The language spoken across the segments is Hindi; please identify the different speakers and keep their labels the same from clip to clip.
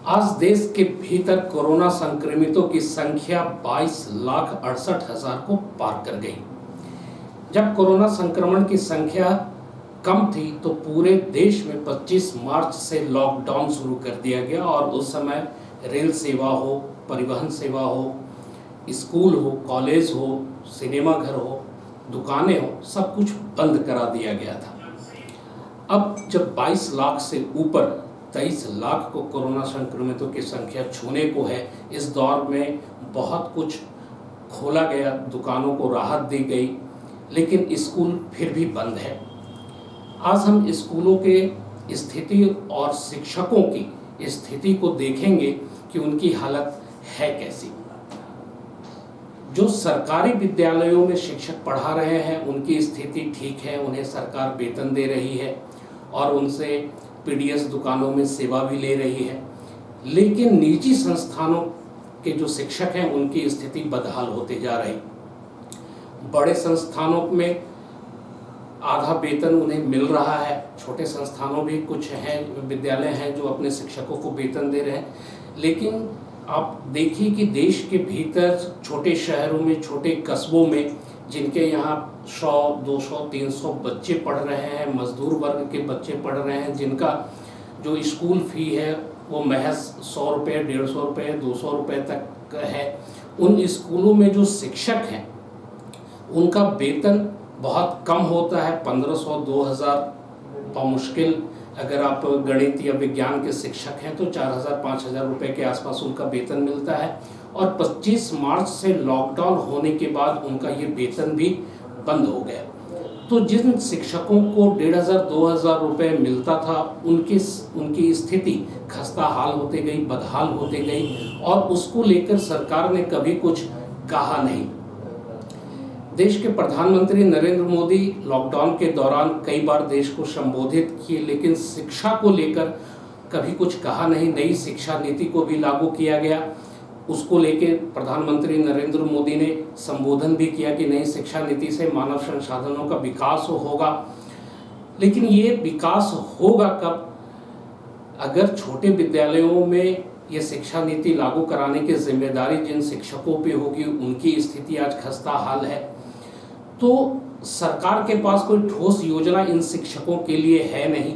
Speaker 1: आज देश के भीतर कोरोना संक्रमितों की संख्या 22,68,000 को पार कर गई। जब कोरोना संक्रमण की संख्या कम थी तो पूरे देश में 25 मार्च से लॉकडाउन शुरू कर दिया गया और उस समय रेल सेवा हो, परिवहन सेवा हो, स्कूल हो, कॉलेज हो, सिनेमा घर हो, दुकानें हो, सब कुछ बंद करा दिया गया था। अब जब 22 लाख से ऊपर 23 लाख को कोरोना संक्रमितों की संख्या छूने को है, इस दौर में बहुत कुछ खोला गया, दुकानों को राहत दी गई, लेकिन स्कूल फिर भी बंद है। आज हम स्कूलों के स्थिति और शिक्षकों की स्थिति को देखेंगे कि उनकी हालत है कैसी। जो सरकारी विद्यालयों में शिक्षक पढ़ा रहे हैं उनकी स्थिति ठीक है, उन्हें सरकार वेतन दे रही है और उनसे पीडीएस दुकानों में सेवा भी ले रही है, लेकिन निजी संस्थानों के जो शिक्षक हैं उनकी स्थिति बदहाल होती जा रही। बड़े संस्थानों में आधा वेतन उन्हें मिल रहा है, छोटे संस्थानों भी कुछ हैं, विद्यालय हैं जो अपने शिक्षकों को वेतन दे रहे हैं, लेकिन आप देखिए कि देश के भीतर छोटे शहरों में, छोटे कस्बों में जिनके यहाँ 100, 200, 300 बच्चे पढ़ रहे हैं, मजदूर वर्ग के बच्चे पढ़ रहे हैं, जिनका जो स्कूल फी है वो महज 100 रुपये, 150 रुपये, 200 रुपये तक है। उन स्कूलों में जो शिक्षक हैं उनका वेतन बहुत कम होता है, 1500, 2000 मुश्किल। अगर आप गणित या विज्ञान के शिक्षक हैं तो 4000, 5000 रुपये के आसपास उनका वेतन मिलता है और 25 मार्च से लॉकडाउन होने के बाद उनका ये वेतन भी बंद हो गया। तो जिन शिक्षकों को 1500, 2000 रुपये मिलता था उनकी स्थिति खस्ता हाल होते गई, बदहाल होते गई और उसको लेकर सरकार ने कभी कुछ कहा नहीं। देश के प्रधानमंत्री नरेंद्र मोदी लॉकडाउन के दौरान कई बार देश को संबोधित किए, लेकिन शिक्षा को लेकर कभी कुछ कहा नहीं। नई शिक्षा नीति को भी लागू किया गया, उसको लेकर प्रधानमंत्री नरेंद्र मोदी ने संबोधन भी किया कि नई शिक्षा नीति से मानव संसाधनों का विकास होगा। लेकिन ये विकास होगा कब? अगर छोटे विद्यालयों में ये शिक्षा नीति लागू कराने की जिम्मेदारी जिन शिक्षकों पे होगी, उनकी स्थिति आज खस्ता हाल है, तो सरकार के पास कोई ठोस योजना इन शिक्षकों के लिए है नहीं।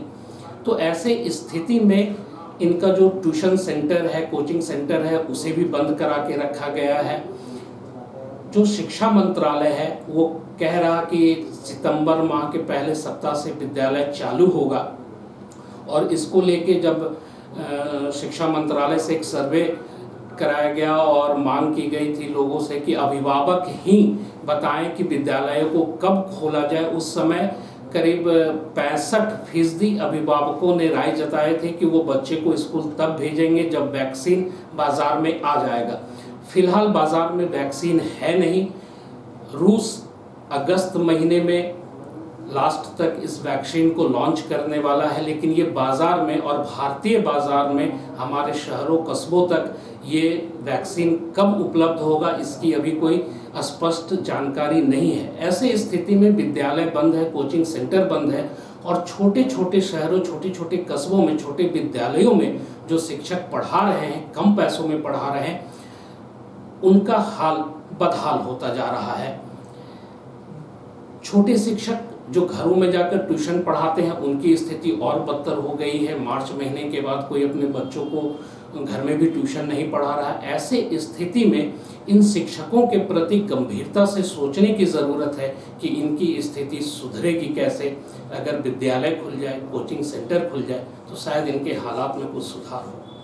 Speaker 1: तो ऐसे स्थिति में इनका जो ट्यूशन सेंटर है, कोचिंग सेंटर है, उसे भी बंद करा के रखा गया है। जो शिक्षा मंत्रालय है वो कह रहा कि सितंबर माह के पहले सप्ताह से विद्यालय चालू होगा और इसको लेके जब शिक्षा मंत्रालय से एक सर्वे कराया गया और मांग की गई थी लोगों से कि अभिभावक ही बताएं कि विद्यालयों को कब खोला जाए, उस समय करीब 65% अभिभावकों ने राय जताए थे कि वो बच्चे को स्कूल तब भेजेंगे जब वैक्सीन बाजार में आ जाएगा। फिलहाल बाजार में वैक्सीन है नहीं। रूस अगस्त महीने में लास्ट तक इस वैक्सीन को लॉन्च करने वाला है, लेकिन ये बाजार में और भारतीय बाजार में हमारे शहरों कस्बों तक ये वैक्सीन कब उपलब्ध होगा इसकी अभी कोई स्पष्ट जानकारी नहीं है। ऐसे स्थिति में विद्यालय बंद है, कोचिंग सेंटर बंद है और छोटे छोटे शहरों, छोटे छोटे कस्बों में, छोटे विद्यालयों में जो शिक्षक पढ़ा रहे हैं, कम पैसों में पढ़ा रहे हैं, उनका हाल बदहाल होता जा रहा है। छोटे शिक्षक जो घरों में जाकर ट्यूशन पढ़ाते हैं उनकी स्थिति और बदतर हो गई है। मार्च महीने के बाद कोई अपने बच्चों को घर में भी ट्यूशन नहीं पढ़ा रहा। ऐसे स्थिति में इन शिक्षकों के प्रति गंभीरता से सोचने की ज़रूरत है कि इनकी स्थिति सुधरेगी कैसे। अगर विद्यालय खुल जाए, कोचिंग सेंटर खुल जाए तो शायद इनके हालात में कुछ सुधार हो।